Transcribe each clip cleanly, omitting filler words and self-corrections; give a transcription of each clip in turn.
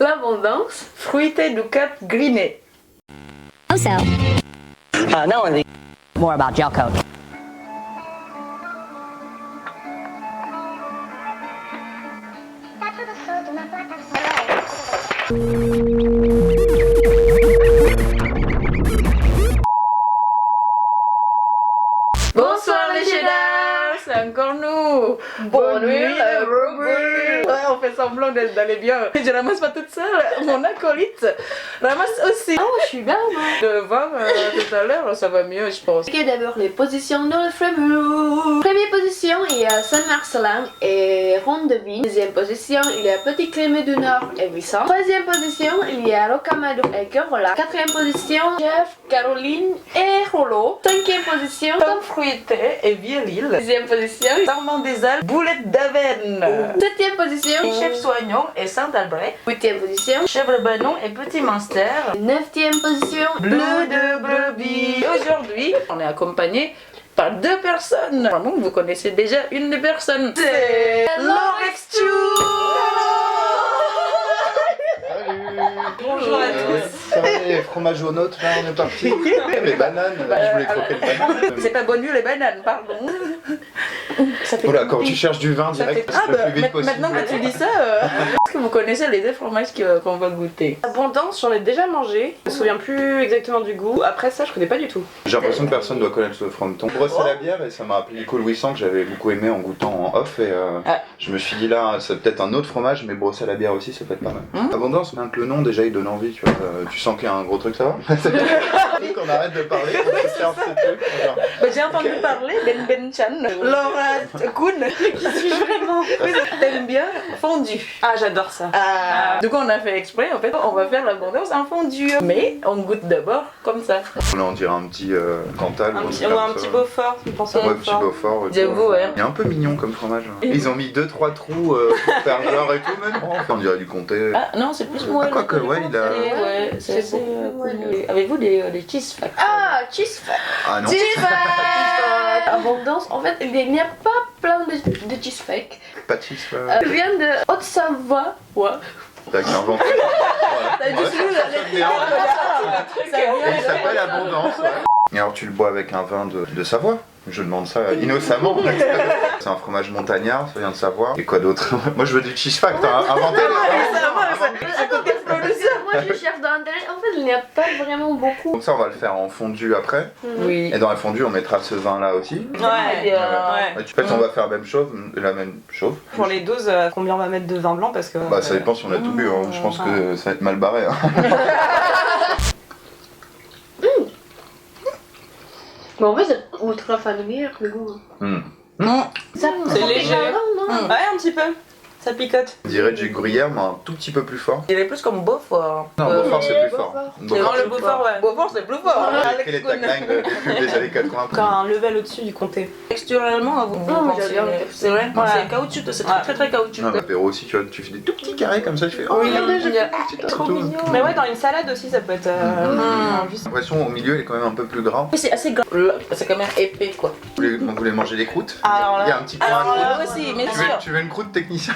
L'abondance, fruité du Cap Griné. Also, Now only more about gel coat. Bonsoir les cheddars, c'est encore nous. Bonne nuit les brebis. Ouais, on fait semblant d'aller bien. Je ramasse pas toute seule, mon acolyte ramasse aussi. Oh, je suis bien, moi. De voir tout à l'heure, ça va mieux, je pense. Ok, d'abord les positions dans le Frémur. Première position, il y a Saint-Marcelin et Ronde de Vigne. Deuxième position, il y a Petit Clémy du Nord et Buisson. Troisième position, il y a Rocamadour et Corolla. Quatrième position, Jeff, Caroline et Rollo. Cinquième position, Tom fruité et Vieille-Lille. sixième position, Sarment des Alpes, Boulette d'Avenne. septième position, Chef Soignon et Saint-Albret. huitième position, Chèvre Banon et Petit Munster. neuvième position, Bleu de brebis. Aujourd'hui, on est accompagné par deux personnes. Vraiment, vous connaissez déjà une des personnes. C'est Lorex Chu. Bonjour à tous. Les fromages au nôtre, là on est parti. Les bananes, je voulais croquer les bananes. C'est pas bonne nuit les bananes, pardon. Ça fait Voilà, comme quand des- tu cherches du vin ça fait- direct, Ah le bah, plus vite possible. maintenant que tu dis ça, est-ce que vous connaissez les deux fromages qu'on va goûter? Abondance, j'en ai déjà mangé. Je me souviens plus exactement du goût. Après ça, je connais pas du tout. J'ai l'impression que personne doit connaître ce fronton. Brosse à la bière et ça m'a rappelé Nico Louis-Sang que j'avais beaucoup aimé en goûtant en off et Ah. je me suis dit là c'est peut-être un autre fromage mais brosse à la bière aussi ça peut être pas mal. Abondance, même que le nom déjà il donne envie, tu vois. Tu sens qu'il y a un gros truc, ça va? Qu'on arrête de parler, qu'on se serve ces trucs. Genre. Bah, j'ai entendu parler Ben Chan, Laura Kuhn, qui suis vraiment. T'aimes bien fondu. Ah, j'adore ça. Du coup, on a fait exprès, en fait, on va faire l'abondance en fondu. Mais on goûte d'abord comme ça. Là on dirait un petit Cantal. Un ou petit, comme ou un ça. petit Beaufort, je pense à Ouais, petit Beaufort. J'avoue, ouais. Il est un peu mignon comme fromage. Ils ont mis 2-3 trous pour faire genre et tout, même. On dirait du comté. Ah non, c'est plus moi. Quoique, ouais, il a- Ouais, c'est assez. Avez-vous des cheese facts? Ah, cheese fat. Ah non. Abondance, en fait, il n'y a pas plein de cheese fake. Pas de cheese. Je viens de Haute-Savoie. Ouais. T'as inventé. T'as dit celui-là, Il s'appelle Abondance. Ouais. Et alors tu le bois avec un vin de Savoie. Je demande ça innocemment. C'est un fromage montagnard, ça vient de Savoie. Et quoi d'autre? Moi je veux du cheese fact. Inventez Moi je cherche dans internet, en fait il n'y a pas vraiment beaucoup. Donc ça on va le faire en fondu après. Oui. Et dans la fondue on mettra ce vin là aussi. Ouais, ouais. En fait on va faire la même chose. Pour les doses, combien on va mettre de vin blanc parce que. Bah ça dépend si on a tout bu, hein. Je pense que ça va être mal barré. Hein. Mais en fait c'est ultra familier le goût. Ça C'est pique léger. un peu, non? Ouais, un petit peu. Ça picote. On dirait du gruyère mais un tout petit peu plus fort. Il est plus comme Beaufort. Non, Beaufort c'est plus fort. Beaufort. Beaufort, le Beaufort, ouais. Beaufort, c'est plus fort. j'ai écrit les taglines des pubs des années 80. Encore un level au-dessus du comté. Texturellement, vous Non, mais pensez- j'adore le c'est vrai? Ouais. C'est caoutchouteux, c'est très très caoutchouteux. Non, l'apéro aussi, tu vois, tu fais des tout petits carrés comme ça, tu fais. Oh, Oui, regardez, j'ai il y a- fait un petit tas Trop et tout. mignon. Mais ouais, dans une salade aussi, ça peut être. J'ai l'impression au milieu il est quand même un peu plus gras. Oui, c'est assez grand. C'est quand même épais quoi. Vous voulez manger des croûtes? Alors là- Il y a un petit peu un Alors là croûte. aussi, bien Tu veux, sûr. tu veux une croûte technicien?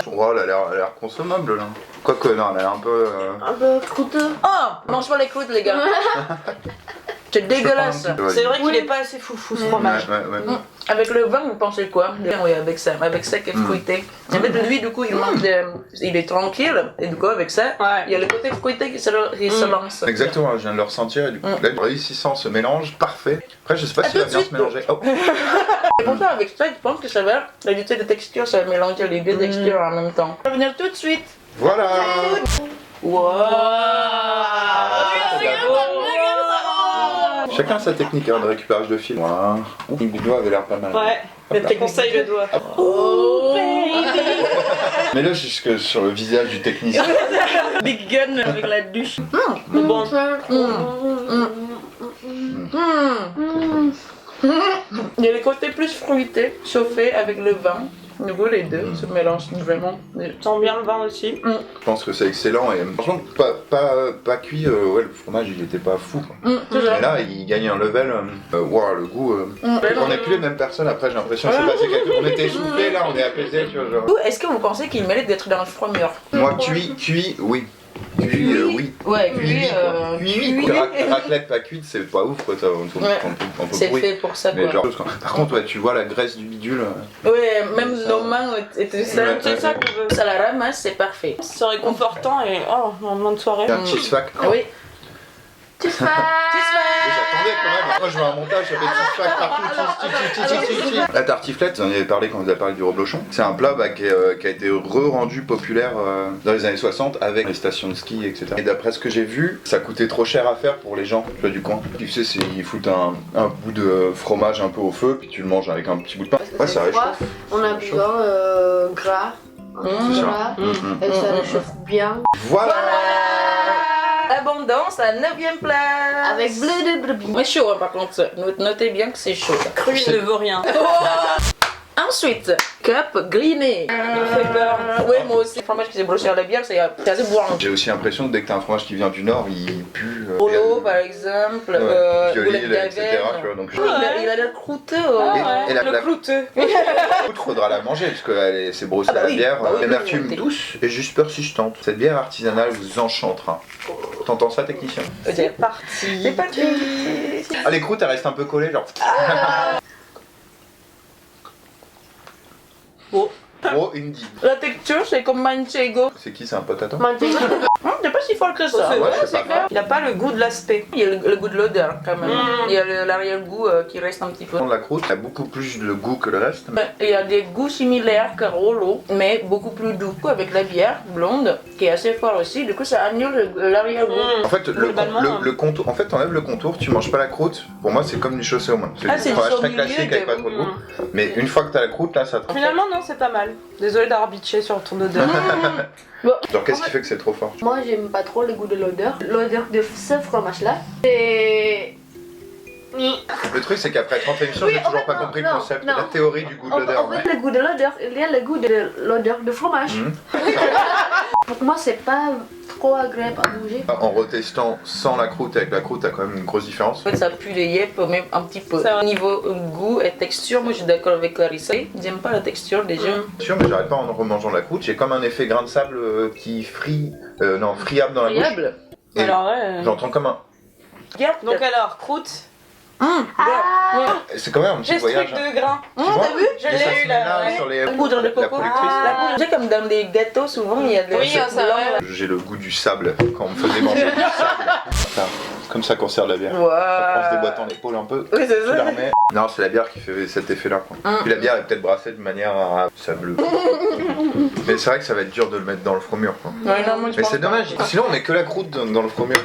Oh, elle a l'air consommable là. Quoique, non, elle a l'air un peu. Un peu croûteux. Oh, mange pas les croûtes les gars. C'est dégueulasse. C'est vrai qu'il est pas assez foufou ce fromage. Ouais. Avec le vin, vous pensez quoi? Oui, avec ça qui est fruité. Avec lui, du coup, il est tranquille, et du coup, avec ça, Ouais. il y a le côté fruité qui se lance. Exactement, je viens de le ressentir et du coup, là, réussissant ce mélange parfait. Après, je sais pas À s'il va tout de bien suite. se mélanger. Oh, Et pourtant, avec ça, je pense que ça va, l'unité de texture, ça va mélanger les deux textures en même temps. Ça va venir tout de suite. voilà! Wow! Chacun sa technique hein, de récupérage de film. Voilà. Ouh, le doigt avait l'air pas mal. Ouais, mais tes conseils le doigt. Oh, baby! Mais là, jusque sur le visage du technicien. Big gun avec la douche. Bon, Il y a le côté plus fruité, chauffé avec le vin. Du coup, les deux se mélangent vraiment. Je sens bien le vin aussi. Je pense que c'est excellent et franchement, pas cuit, ouais, le fromage il était pas fou. Quoi. Toujours. Mais là, il gagne un level. Wow, le goût. On n'est plus les mêmes personnes après, j'ai l'impression. C'est passé quelque... On était essoufflés, là, on est apaisé, tu vois. Genre. Du coup, est-ce que vous pensez qu'il mérite d'être dans le froid-mur? Moi, cuit, oui. Cuit, oui. Ouais, Cuit, quoi. Cuit. Raclette pas cuite, c'est pas ouf, quoi. On peut c'est pourrir. fait pour ça, Mais quoi. genre, par contre, ouais, tu vois la graisse du bidule. Ouais, même ça. nos mains et tout ça. Ouais, C'est ça qu'on veut. Ça la ramasse, c'est parfait. C'est réconfortant et oh, lendemain de soirée. Un cheese fac. Oui. J'attendais quand même. Moi je veux un montage, ça fait cheese fac partout. La tartiflette, vous en avez parlé quand vous avez parlé du reblochon. C'est un plat qui a été re-rendu populaire dans les années 60 avec les stations de ski, etc. Et d'après ce que j'ai vu, ça coûtait trop cher à faire pour les gens du coin. Tu sais, ils foutent un bout de fromage un peu au feu, puis tu le manges avec un petit bout de pain. Ouais, ça réchauffe. On a besoin gras, gras, et ça réchauffe bien. Voilà. Abondance à 9ème place. Avec bleu de brebis. Mais chaud, hein, par contre. Notez bien que c'est chaud. Cru ne vaut rien. Ensuite, cup greené. Ça fait peur. Oui, moi aussi. Le fromage qui s'est broché à la bière, c'est assez bourrin. J'ai aussi l'impression que dès que t'as un fromage qui vient du nord, il pue. Polo, par exemple. Violil, boulette etc. d'Avenne. Tu vois, donc, Il a l'air croûteux. Et la- Le clouteux. il faudra la manger parce que c'est brossé Ah bah à la oui, bière. bah oui, L'amertume oui. douce et juste persistante. Cette bière artisanale vous enchantera. T'entends ça, technicien? C'est parti. C'est parti. Ah, les croûtes elles restent un peu collées, genre. Oh. Oh, indie. La texture, c'est comme manchego. C'est qui? C'est un pote à toi? C'est pas si fort que ça. C'est Ouais, vrai, je sais pas. Il a pas le goût de l'aspect. Il y a le goût de l'odeur quand même. Il y a l'arrière-goût qui reste un petit peu. La croûte a beaucoup plus de goût que le reste. Il y a des goûts similaires qu'à Rollo, mais beaucoup plus doux avec la bière blonde qui est assez fort aussi. Du coup, ça annule l'arrière-goût. En fait, le contour, en fait, t'enlèves le contour, tu manges pas la croûte. Pour moi, c'est comme une chaussée au moins. Ah, du c'est fromage juste au très milieu classique que- avec pas trop de goût. Mais une fois que t'as la croûte, là, ça te. Finalement, non, c'est pas mal. Désolée d'avoir bitché sur ton odeur. Genre, qu'est-ce qui fait que c'est trop fort? Moi, j'aime pas trop le goût de l'odeur. L'odeur de ce fromage-là, c'est... Le truc, c'est qu'après 30 émissions, Oui, j'ai en toujours fait, pas non, compris non, le concept, non. la théorie du goût de En l'odeur. fait, le goût de l'odeur, il y a le goût de l'odeur de fromage. Pour moi, c'est pas trop agréable à manger. En retestant sans la croûte, avec la croûte, t'as quand même une grosse différence. En fait, ça pue les yep, même un petit peu. Ça va. Niveau goût et texture, moi je suis d'accord avec Clarissa. J'aime pas la texture déjà. Sûr, mais j'arrête pas en remangeant de la croûte. J'ai comme un effet grain de sable qui friable dans la bouche. Friable. Et Alors, ouais. j'entends comme un. Regarde. Donc, alors, croûte. C'est quand même un petit J'ai ce truc voyage. hein. de grain. Tu vois, Je et l'ai ça eu, se met là, ouais. sur les. La poudre de La coco. productrice. La poudre, c'est comme dans des gâteaux, souvent il y a des Oui, trucs ça, blancs. ouais. J'ai le goût du sable quand on me faisait manger du sable. Enfin, c'est comme ça qu'on sert de la bière. On se Waouh. déboîtant l'épaule un peu. Oui, c'est Tu la ça. remets. Non, c'est la bière qui fait cet effet-là. Quoi. Puis la bière est peut-être brassée de manière sableuse. Mais c'est vrai que ça va être dur de le mettre dans le fromure. Quoi. Ouais, non, moi, je Mais pense c'est pas. dommage. Sinon, on met que la croûte dans le fromure.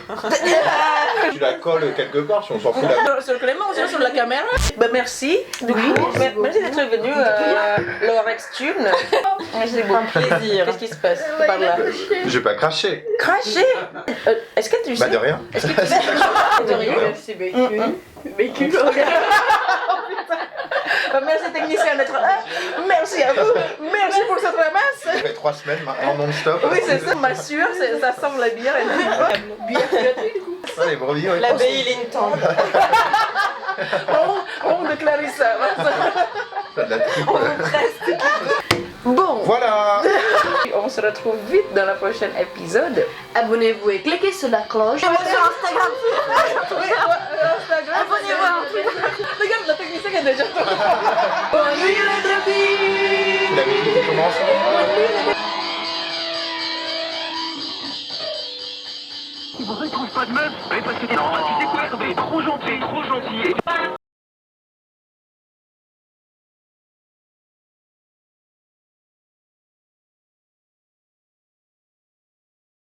Tu la colles quelque part si on s'en fout. Sur Clément, aussi sur la caméra. Bah merci. Du coup, merci d'être venu Lorex Thune. Merci beaucoup. Plaisir. Qu'est-ce qui se passe par là? Je vais pas cracher. Cracher. Est-ce que tu sais? Bah de rien. Est-ce que tu sais? De rien. C'est vécu. Merci technicien d'être là. Merci à vous. Merci pour cette ramasse. Ça fait 3 semaines maintenant non-stop. Oui, c'est ça, m'assure, ça sent la bière. Bière Ah, les brebis, ouais. L'abeille Linton. on de Clarissa. Ça a de la tripe. Bon, Voilà. on se retrouve vite dans le prochain épisode. Abonnez-vous et cliquez sur la cloche. Instagram. Abonnez-vous. Regarde, la technicienne est déjà. Bonne nuit les brebis. La musique commence. Vous ne trouve pas de meuf? Oui, parce que t'es trop gentil, trop gentil.